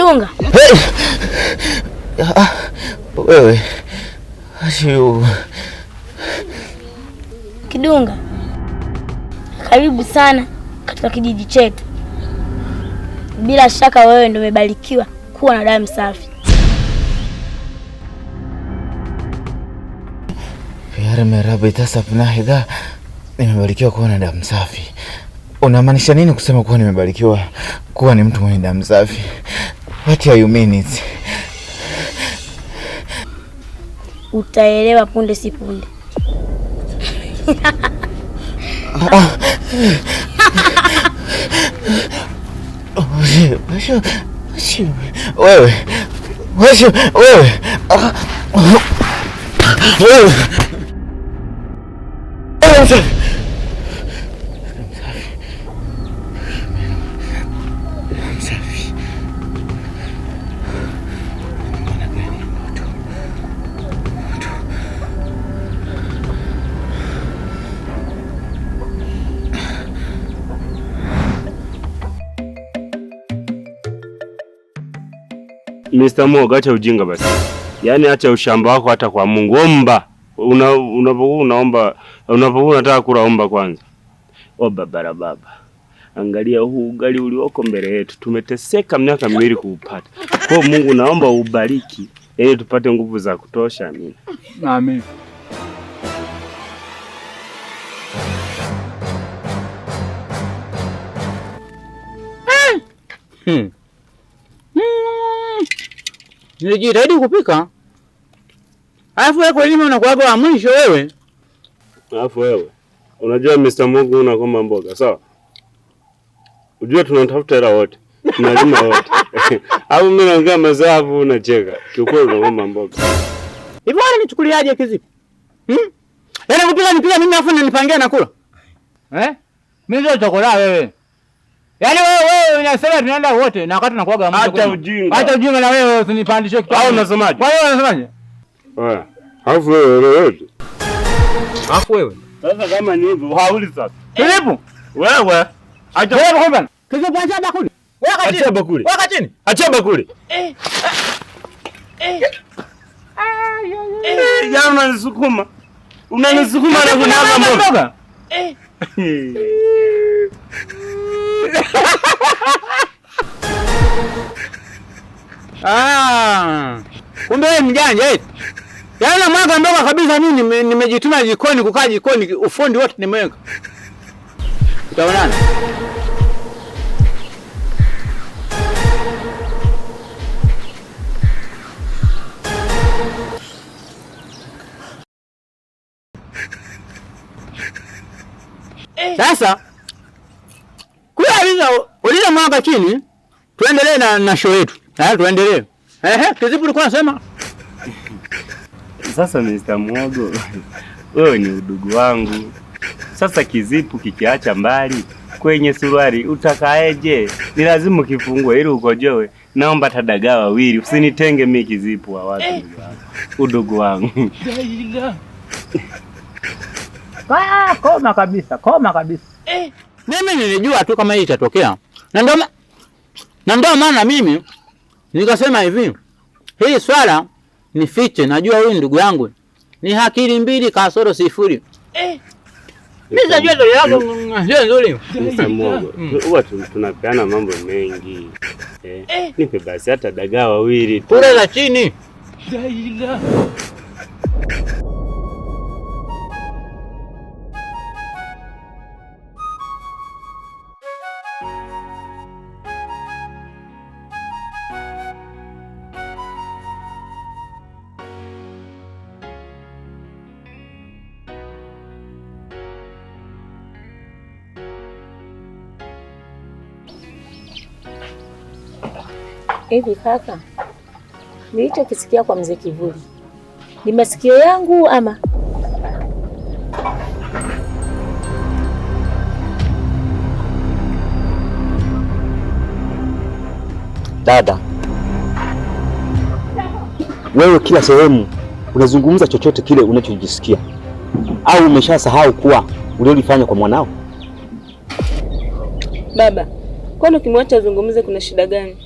Kidunga. Wewe. Asio. Kidunga. Karibu sana katika kijiji chetu. Bila shaka wewe ndio umebarikiwa kuwa na damu safi. Yare merabi tasapna hida. Nimebarikiwa kuwa na damu safi. Unamaanisha nini kusema kuwa nimebarikiwa kuwa ni mtu mwenye damu safi? What are you mean it? Utaelewa punde si punde. Wewe. Mr. Moga, acha ujinga basi. Yaani acha ushamba wako hata kwa Mungu. Omba. Unapokuwa unataka kula omba kwanza. Omba baba. Angalia huu ugali ulioko mbele yetu. Tumeteseka miaka 2 kuupata. Kwa Mungu naomba ubariki ili tupate nguvu za kutosha. Amina. Amen. Nilijitahidi kupika. Alafu wewe kwa nini unakuwa wa mwisho wewe? Alafu wewe. Unajua Mr. Mungu unakomba mboga, sawa? Unajua tunatafuta hela wote. Tunalima wote. Au mimi naongea mazao unacheka. Kiukweli unakomba mboga. Hivi wewe unichukuliaje kizipi? Yaani kupika mimi afu nanipangia na kula. Mimi ndio chokola wewe. Yaani wewe unasema tunaenda wote na wakati tunakuaga mmoja. Hata ujinga na wewe usinipandishe kitu. Au unasemaje? Kwa hiyo unasemaje? Alafu wewe. Alafu wewe. Sasa kama ni hivyo, hauli sasa. Kilipo? Wewe. Acha wewe kwamba. Kizipo acha bakuli. Acha bakuli. Weka chini. Acha bakuli. Ya unanisukuma. Unanisukuma na kunaga mboga. Kumbe wewe mjanja eti. Yaani mwaga mboga kabisa mimi nimejituma jikoni kukaa jikoni ufundi wote nimeweka. Utaonana. Sasa uliza mwaga chini tuendelee na show yetu. Tuendelee. Kizipu ulikuwa unasema? Sasa Mr. Mwogo, wewe ni udugu wangu. Sasa kizipu kikiacha mbali kwenye suruali utakaeje? Ni lazima kifungue ili ukojoe. Naomba tadagaa wawili, usinitenge mimi kizipu wa watu. Udugu wangu. Koma kabisa. Mimi nilijua tu kama hii itatokea. Na ndio maana mimi nikasema hivi. Hii swala nifiche, najua huyu ndugu yangu ni akili 2 kasoro 0. Mimi najua ndio yako ndio nzuri. Mr. Mwogo, huwa tunapeana mambo mengi. Nipe basi hata dagaa wawili. Kule la chini. Hivi kaka, nilichokisikia kwa mzee Kivuli ni masikio yangu ama? Dada, wewe kila sehemu unazungumza chochote kile unachojisikia, au umeshasahau kuwa uliolifanya kwa mwanao? Baba, kwani ukimwacha azungumze kuna shida gani?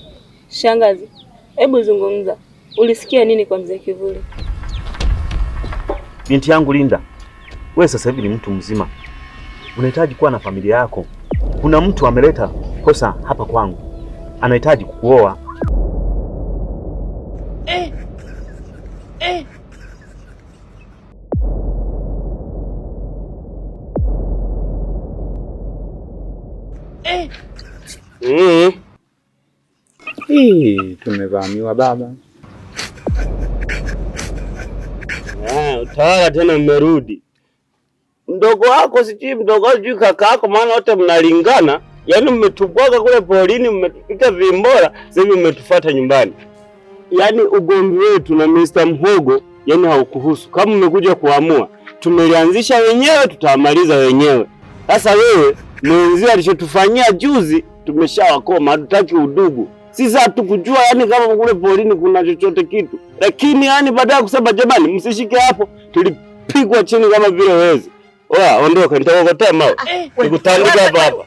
Shangazi, hebu zungumza. Ulisikia nini kwa mzee Kivuli? Binti yangu Linda, wewe sasa hivi ni mtu mzima. Unahitaji kuwa na familia yako. Kuna mtu ameleta kosa hapa kwangu. Anahitaji kukuoa. Tumevamiwa baba. Utawala tena mmerudi. Mdogo wako sijui kaka yako, maana wote mnalingana. Yaani mmetubwaga kule polini, mmetupika vimbora, sasa hivi mmetufuata nyumbani. Yaani ugomvi wetu na Mr. Mhogo yaani haukuhusu. Kama mmekuja kuamua, tumelianzisha wenyewe, tutamaliza wenyewe. Sasa wewe mwenzio alichotufanyia juzi tumeshawakoma, hatutaki udugu. Sisi hatukujua yaani kama kule polini kuna chochote kitu. Lakini yaani baada ya kusema jamani msishike hapo, tulipigwa chini kama vile wezi. Oya, ondoka, nitakokotea mawe. Nikutandika hapa hapa.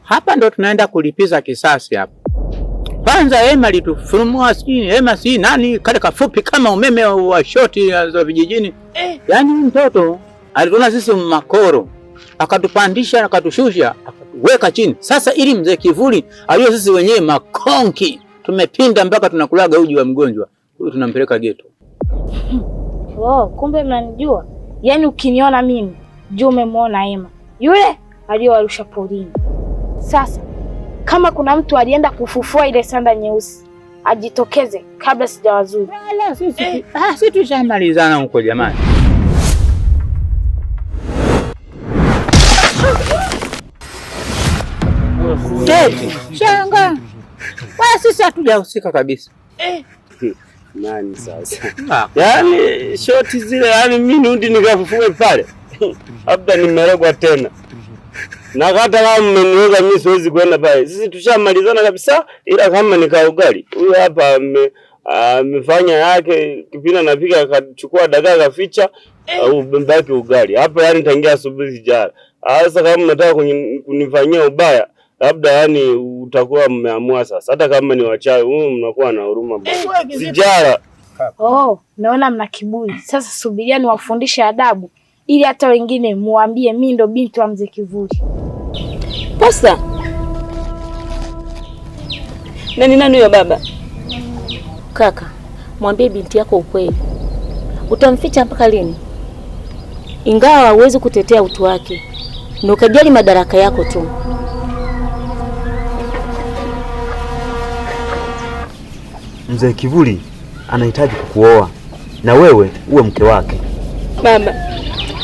Hapa ndo tunaenda kulipiza kisasi hapa. Kwanza Ema litufurumua sijui Ema si nani kale kafupi kama umeme wa shoti za vijijini. Yaani mtoto alituona sisi makoro, akatupandisha akatushusha, akatuweka chini. Sasa ili mzee Kivuli alio sisi wenyewe makonki tumepinda mpaka tunakulaga uji wa mgonjwa. Huyu tunampeleka geto. Oh, kumbe mnanijua. Yaani ukiniona mimi, juu umemwona Ema. Yule aliyowarusha porini. Sasa kama kuna mtu alienda kufufua ile sanda nyeusi, ajitokeze kabla sijawazuru. Wala sisi sisi tushamalizana huko jamani. Shanga. Wala sisi hatujahusika kabisa. Nani sasa? Yaani shoti zile yaani mimi nudi nikafufue pale. Labda nimerogwa tena. Na hata kama mmeniweka mimi siwezi kwenda pale. Sisi tushamalizana kabisa, ila kama nika ugali. Huyu hapa amefanya yake kipindi anapika akachukua dagaa kaficha au mbaki ugali. Hapa yani tangia asubuhi sijala. Sasa kama mnataka kunifanyia ubaya, labda yani utakuwa mmeamua sasa. Hata kama ni wachawi, mnakuwa na huruma bwana. Sijala. Oh, naona mna kiburi. Sasa subiriani wafundishe adabu ili hata wengine muambie mimi ndo binti wa mzee Kivuli. Posta. Nani huyo baba? Kaka, mwambie binti yako ukweli. Utamficha mpaka lini? Ingawa huwezi kutetea utu wake, ndio kajali madaraka yako tu. Mzee Kivuli anahitaji kukuoa na wewe uwe mke wake. Baba,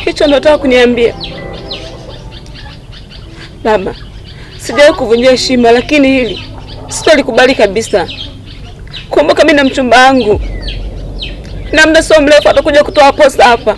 hicho ndio nataka kuniambia. Baba, sijawahi kuvunjia heshima, lakini hili sitolikubali kabisa. Kumbuka mimi na mchumba wangu, na muda sio mrefu atakuja kutoa posta hapa.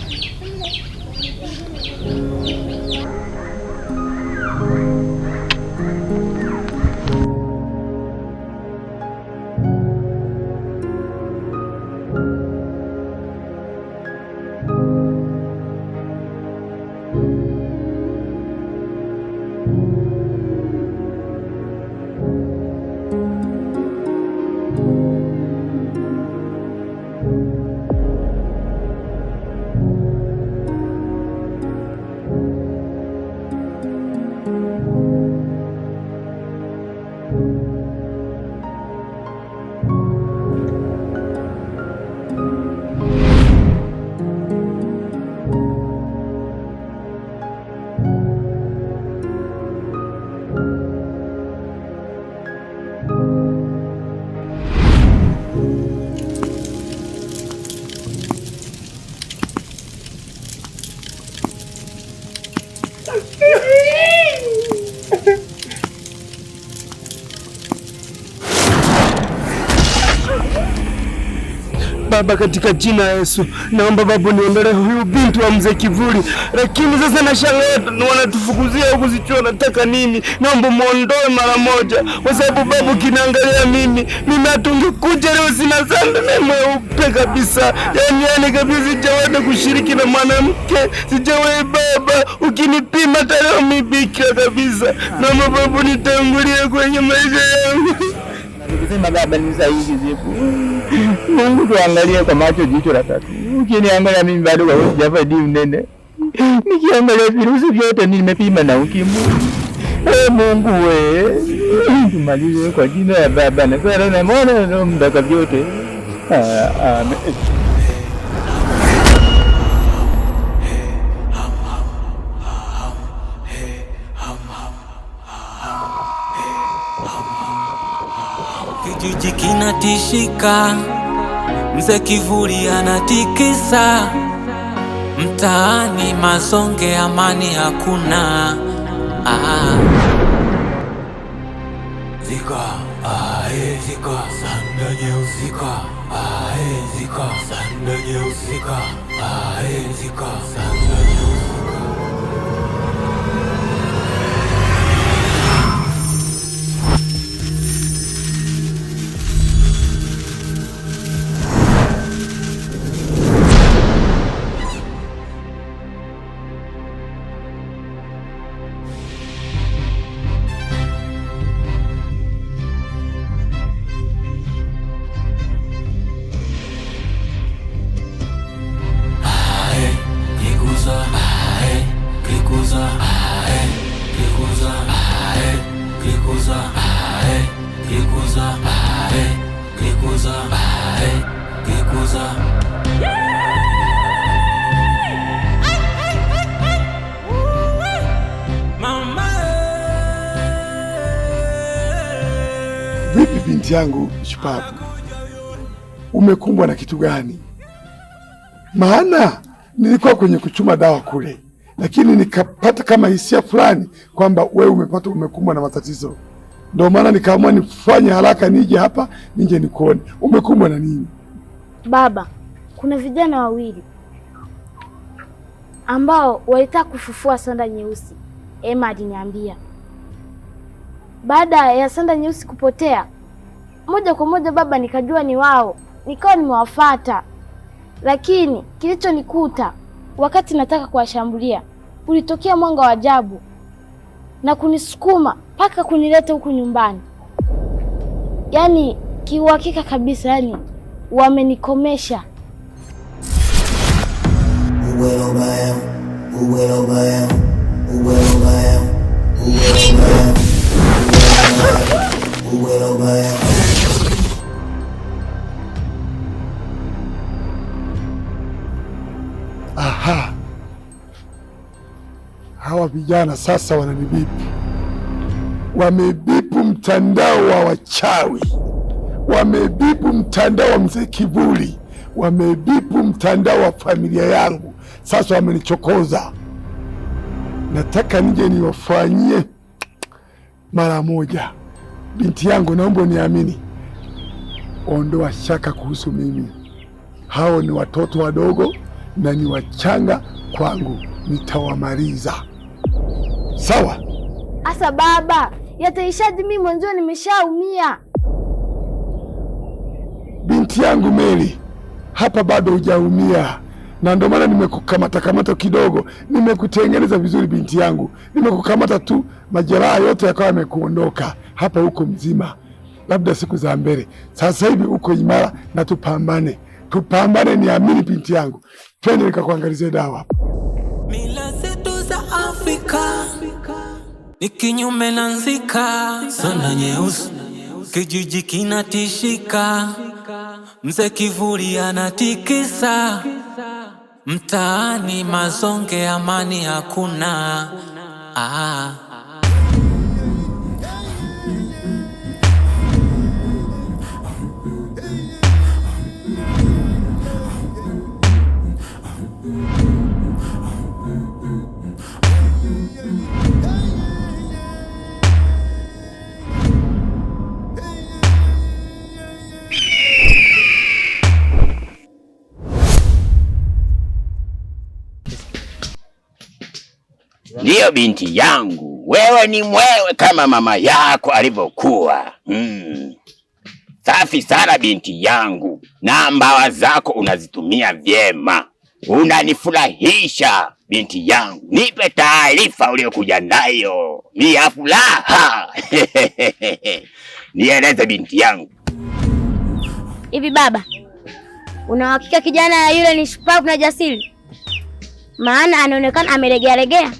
Baba, katika jina la Yesu naomba Baba niondolee huyu binti wa mzee Kivuli. Lakini sasa nashangaa wanatufukuzia huku, sijui wanataka nini. Naomba muondoe mara moja, kwa sababu Baba kinaangalia mimi hatungekuja leo, sina sanda na mweupe kabisa. Yani kabisa sijawahi kushiriki na mwanamke, sijawahi Baba. Ukinipima leo mibikira kabisa. Naomba Baba nitangulie kwenye maisha yangu. Nikisema Baba ni sahihi zipo. Mungu tuangalie kwa macho jicho la tatu. Ukiniangalia mimi bado kwa wewe Java di mnene. Nikiangalia virusi vyote nimepima na ukimwi. Mungu wewe. Tumalize kwa jina la Baba na kwa na Mwana na Mdaka vyote. Amen. Kijiji kinatishika, mzee Kivuli anatikisa, mtaani mazonge, amani hakuna. Zika, zika, sanda nyeusika, zika, sanda nyeusika, zika, sanda nyeusika. Vipi binti yangu shupavu, umekumbwa na kitu gani? Maana nilikuwa kwenye kuchuma dawa kule, lakini nikapata kama hisia fulani kwamba wewe umekumbwa na matatizo. Ndio maana nikaamua nifanye haraka nije hapa nije nikuone. Umekumbwa na nini? Baba, kuna vijana wawili ambao walitaka kufufua sanda nyeusi. Emma aliniambia. Baada ya sanda nyeusi kupotea, moja kwa moja baba nikajua ni wao. Nikawa nimewafuata. Lakini kilichonikuta wakati nataka kuwashambulia, ulitokea mwanga wa ajabu na kunisukuma mpaka kunileta huku nyumbani. Yaani kiuhakika kabisa, yani wamenikomesha. Aha. Hawa vijana sasa wananibipu. Wamebipu mtandao wa wachawi. Wamebipu mtandao wa mzee Kivuli. Wamebipu mtandao wa familia yangu. Sasa wamenichokoza. Nataka nije niwafanyie mara moja. Binti yangu, naomba niamini. Ondoa shaka kuhusu mimi. Hao ni watoto wadogo na ni wachanga kwangu, nitawamaliza. Sawa? Asa baba, yataishaje? Mimi mwanzo nimeshaumia. Binti yangu Mary, hapa bado hujaumia, na ndio maana nimekukamata kidogo, nimekutengeneza vizuri binti yangu. Nimekukamata tu, majeraha yote yakawa yamekuondoka. Hapa uko mzima, labda siku za mbele. Sasa hivi uko imara na tupambane. Tupambane, niamini binti yangu. Twende nikakuangalizie dawa. Mila zetu za Afrika ni kinyume na nzika. Sanda nyeusi, kijiji kinatishika, mzee Kivuli anatikisa, mtaani mazonge, amani hakuna. Ndiyo binti yangu, wewe ni mwewe kama mama yako alivyokuwa. Safi sana binti yangu, na mbawa zako unazitumia vyema. Unanifurahisha binti yangu. Nipe taarifa uliokuja nayo, ni ya furaha. Nieleze binti yangu. Hivi baba, una uhakika kijana yule ni shupavu na jasiri? Maana anaonekana amelegea.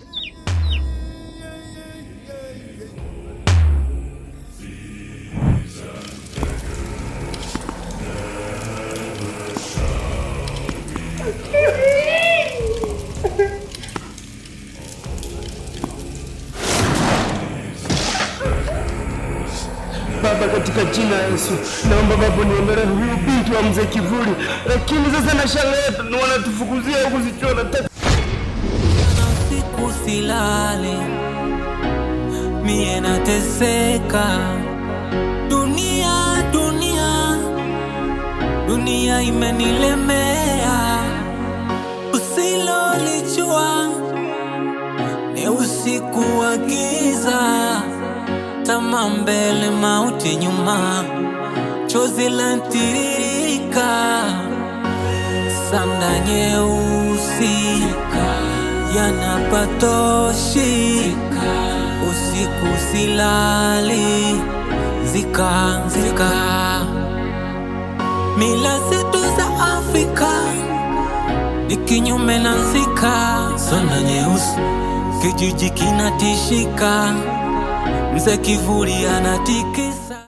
Baba, katika jina la Yesu, naomba Baba niondolee huyu binti wa mzee Kivuli. Lakini sasa nashangaa ni wanatufukuzia huku sichona. Siku silale, mie nateseka. Dunia imenilemea. Usilolijua ni usiku wa giza. Tamaa mbele, mauti nyuma, chozi lantiririka. Sanda nyeusi yanapatoshi, usiku silali, zika. Mila zetu za Afrika ni kinyume na nzika. Sanda nyeusi, kijiji kinatishika. Mzee Kivuli anatikisa.